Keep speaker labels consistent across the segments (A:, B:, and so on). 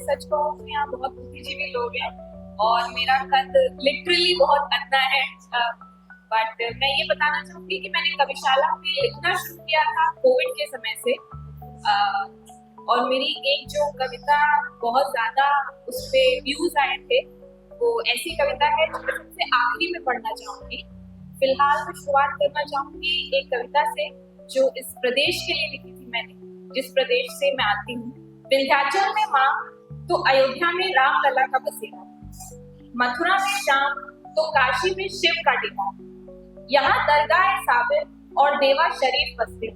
A: सच कहूँ तो यहाँ बहुत बुद्धिजीवी लोग हैं और मेरा कद लिटरली बहुत अदना है। बट मैं ये बताना चाहूंगी कि मैंने कविशाला में लिखना शुरू किया था कोविड के समय से। और मेरी एक जो कविता बहुत ज्यादा उस पे व्यूज आए थे वो ऐसी कविता है जो मैं सबसे आखिरी में पढ़ना चाहूंगी। फिलहाल मैं शुरुआत करना चाहूंगी एक कविता से जो इस प्रदेश के लिए लिखी थी मैंने, जिस प्रदेश से मैं आती हूँ। विंध्याचल में माँ तो अयोध्या में राम लला का बसेरा, मथुरा में श्याम तो काशी में शिव का टीका। यहाँ दरगाह साबिर और देवा शरीफ बसते।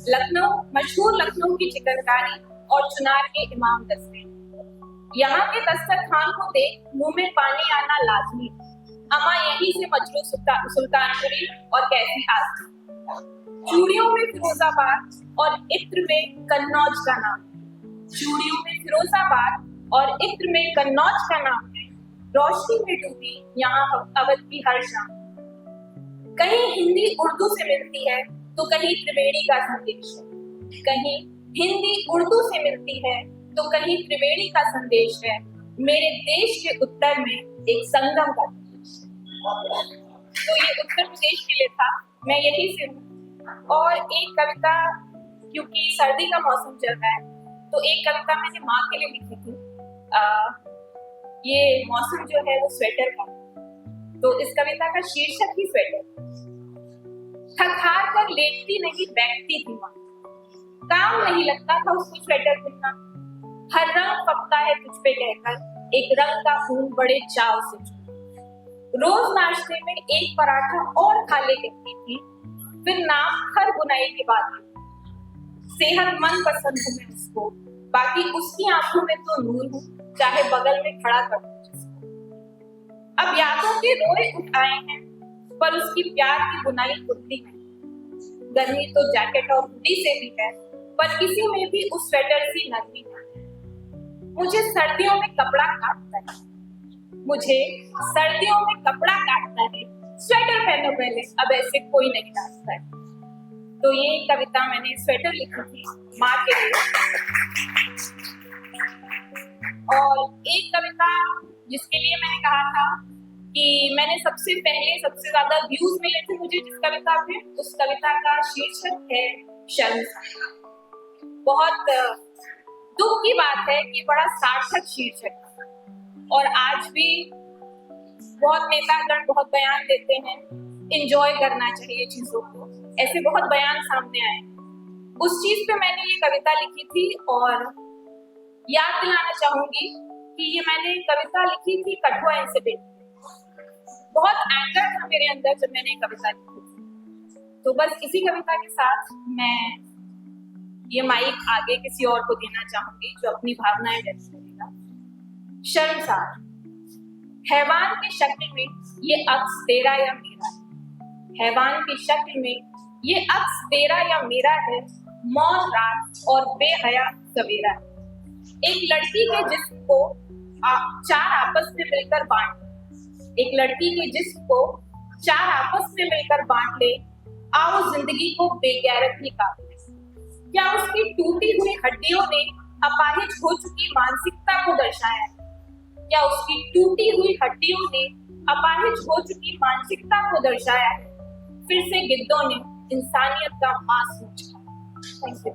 A: लखनऊ मशहूर लखनऊ की चिकनकारी और चुनार के इमाम दस्ते। यहाँ के दस्तरखान को देख मुंह में पानी आना लाजमी। अमा यहीं से मजरू सुल्तानपुरी और कैसी आजमी। चूड़ियों में फिरोजाबाद और इत्र में कन्नौज का नाम। चूड़ियों में फिरोजाबाद और इत्र में कन्नौज का नाम है। रोशनी में डूबी यहाँ अवध की हर शाम। कहीं हिंदी उर्दू से मिलती है तो कहीं त्रिवेणी का संदेश है। कहीं हिंदी उर्दू से मिलती है तो कहीं त्रिवेणी का संदेश है। मेरे देश के उत्तर में एक संगम का देश है। तो ये उत्तर प्रदेश के लिए था, मैं यही से हूँ। और एक कविता, क्योंकि सर्दी का मौसम चल रहा है तो एक कविता मैंने माँ के लिए लिखी थी। ये मौसम जो है वो स्वेटर का, तो इस कविता का शीर्षक ही स्वेटर। थक हार कर लेटती नहीं बैठती थी माँ, काम नहीं लगता था उसको स्वेटर बुनना। हर रंग फपता है तुझ पे कहकर एक रंग का खून बड़े चाव से चूमा। रोज नाश्ते में एक पराठा और खा ले कहती थी, फिर नाम हर बुनाई के बाद सेहतमंद पसंद हूँ मैं उसको, बाकी उसकी आंखों में तो नूर हूँ, चाहे बगल में खड़ा कर दूं जिसको। अब यादों के रोए उठ आए हैं पर उसकी प्यार की बुनाई खुलती है। गर्मी तो जैकेट और हुडी से भी है पर किसी में भी उस स्वेटर सी नरमी है। मुझे सर्दियों में कपड़ा काटता है, मुझे सर्दियों में कपड़ा काटता है। स्वेटर पहनो पहले, अब ऐसे कोई नहीं नाचता है। तो ये कविता मैंने स्वेटर लिखी थी माँ के लिए। और एक कविता जिसके लिए मैंने कहा था कि मैंने सबसे पहले सबसे ज्यादा व्यूज मिले थे मुझे जिस कविता पे, उस कविता का शीर्षक है शर्म। बहुत दुख की बात है कि बड़ा सार्थक शीर्षक है और आज भी बहुत नेतागण बहुत बयान देते हैं, एंजॉय करना चाहिए चीजों को, ऐसे बहुत बयान सामने आए। उस चीज पे मैंने ये कविता लिखी थी और याद दिलाना चाहूंगी कि ये मैंने कविता लिखी थी कठुआ इंसिडेंट। बहुत एंगर था मेरे अंदर जब मैंने कविता लिखी थी। तो बस इसी कविता के साथ मैं ये माइक आगे किसी और को देना चाहूंगी जो अपनी भावनाएं व्यक्त करेगा। शर्मसार हैवान की शक्ल में ये अक्स तेरा या मेरा, हैवान की शक्ल में ये अक्स तेरा या मेरा है। मौन रात और बेहया सवेरा। एक लड़की के जिस्म को चार आपस में मिलकर बांट, एक लड़की के जिस्म को चार आपस में मिलकर बांट ले। आओ जिंदगी को बेगैरत ही काट ले। क्या उसकी टूटी हुई हड्डियों ने अपाहिज हो चुकी मानसिकता को दर्शाया? क्या उसकी टूटी हुई हड्डियों ने अपाहिज हो चुकी मानसिकता को दर्शाया है? फिर से गिद्धों ने इंसानियत का मांस नोचा। Thank you.